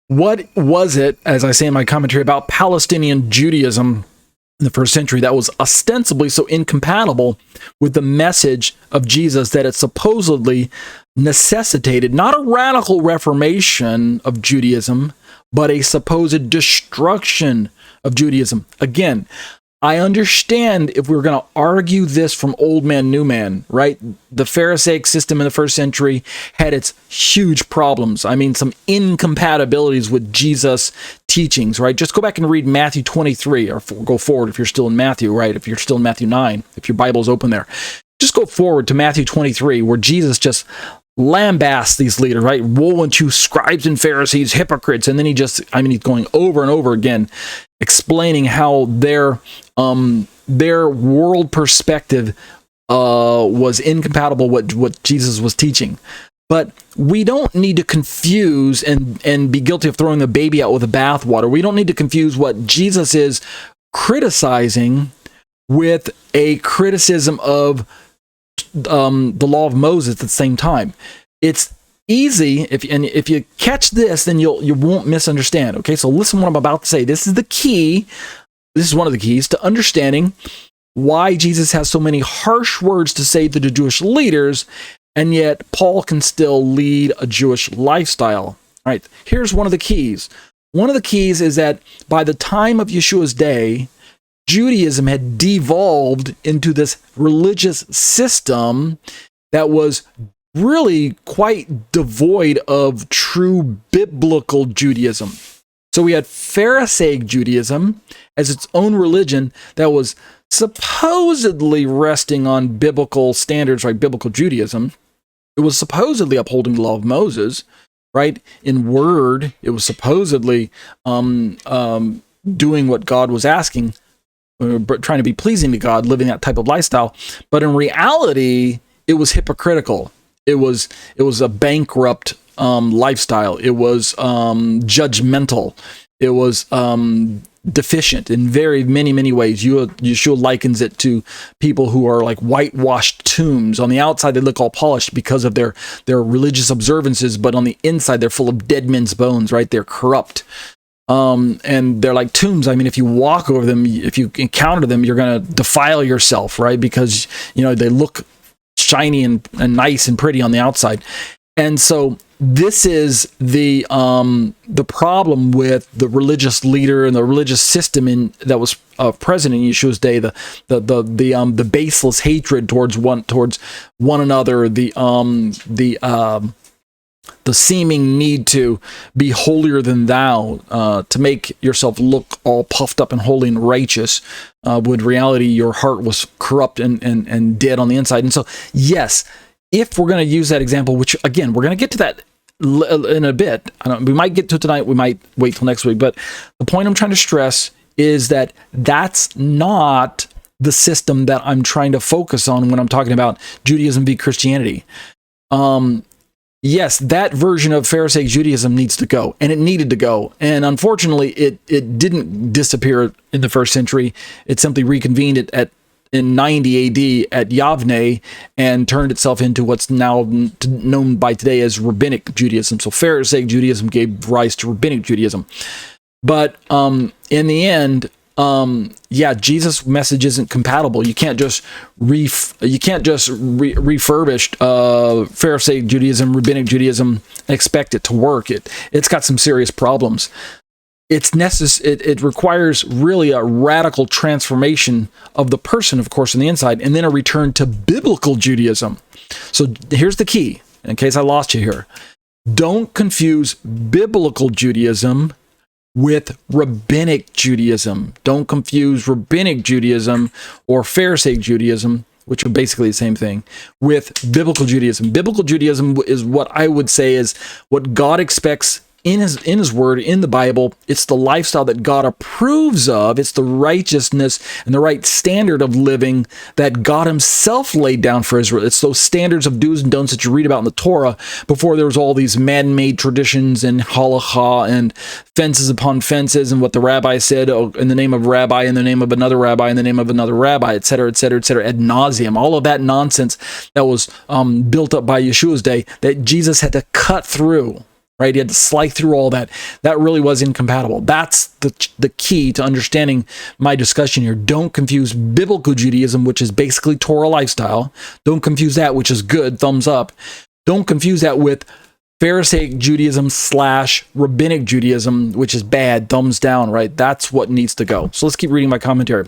What was it, as I say in my commentary, about Palestinian Judaism in the first century that was ostensibly so incompatible with the message of Jesus that it supposedly necessitated not a radical reformation of Judaism, but a supposed destruction of Judaism? Again, I understand if we were going to argue this from old man, new man, right? The Pharisaic system in the first century had its huge problems. I mean, some incompatibilities with Jesus' teachings, right? Just go back and read Matthew 23, or go forward if you're still in Matthew, right? If you're still in Matthew 9, if your Bible's open there. Just go forward to Matthew 23, where Jesus just lambasts these leaders, right? Woe unto you, scribes and Pharisees, hypocrites. And then he's going over and over again, explaining how their world perspective was incompatible with what Jesus was teaching. But we don't need to confuse and be guilty of throwing the baby out with the bathwater. We don't need to confuse what Jesus is criticizing with a criticism of the law of Moses at the same time. It's easy, if you catch this, then you won't misunderstand. Okay, so listen to what I'm about to say. This is the key. This is one of the keys to understanding why Jesus has so many harsh words to say to the Jewish leaders, and yet Paul can still lead a Jewish lifestyle. All right, here's one of the keys. One of the keys is that by the time of Yeshua's day, Judaism had devolved into this religious system that was really quite devoid of true biblical Judaism. So we had Pharisaic Judaism as its own religion that was supposedly resting on biblical standards, right? Biblical Judaism. It was supposedly upholding the law of Moses, right? In word, it was supposedly doing what God was asking, trying to be pleasing to God, living that type of lifestyle. But in reality, it was hypocritical. It was a bankrupt lifestyle. It was judgmental. It was deficient in many ways. Yeshua likens it to people who are like whitewashed tombs. On the outside, they look all polished because of their religious observances, but on the inside, they're full of dead men's bones, right? They're corrupt. And they're like tombs. I mean, if you walk over them, if you encounter them, you're going to defile yourself, right? Because, they look shiny and nice and pretty on the outside. And so this is the problem with the religious leader and the religious system that was present in Yeshua's day, the baseless hatred towards one another, the seeming need to be holier than thou, to make yourself look all puffed up and holy and righteous, when in reality your heart was corrupt and dead on the inside. And so, yes, if we're going to use that example, which again, we're going to get to that in a bit. We might get to it tonight. We might wait till next week. But the point I'm trying to stress is that that's not the system that I'm trying to focus on when I'm talking about Judaism v. Christianity. Yes, that version of Pharisaic Judaism needs to go, and it needed to go. And unfortunately, it didn't disappear in the first century. It simply reconvened in 90 AD at Yavne and turned itself into what's now known by today as rabbinic Judaism. So Pharisaic Judaism gave rise to rabbinic Judaism. But in the end, Jesus' message isn't compatible. You can't just refurbish Pharisaic Judaism, rabbinic Judaism, and expect it to work. It's got some serious problems. It requires really a radical transformation of the person, of course, on the inside, and then a return to biblical Judaism. So here's the key, in case I lost you here. Don't confuse biblical Judaism with rabbinic Judaism. Don't confuse rabbinic Judaism or Pharisaic Judaism, which are basically the same thing, with biblical Judaism. Biblical Judaism is what I would say is what God expects in his word, in the Bible. It's the lifestyle that God approves of. It's the righteousness and the right standard of living that God himself laid down for Israel. It's those standards of do's and don'ts that you read about in the Torah before there was all these man-made traditions and halakha and fences upon fences and what the rabbi said in the name of rabbi, in the name of another rabbi, in the name of another rabbi, etc., etc., etc., ad nauseum. All of that nonsense that was built up by Yeshua's day that Jesus had to cut through. right? He had to slide through all that. That really was incompatible. That's the key to understanding my discussion here. Don't confuse biblical Judaism, which is basically Torah lifestyle. Don't confuse that, which is good, thumbs up. Don't confuse that with Pharisaic Judaism / rabbinic Judaism, which is bad, thumbs down, right? That's what needs to go. So let's keep reading my commentary.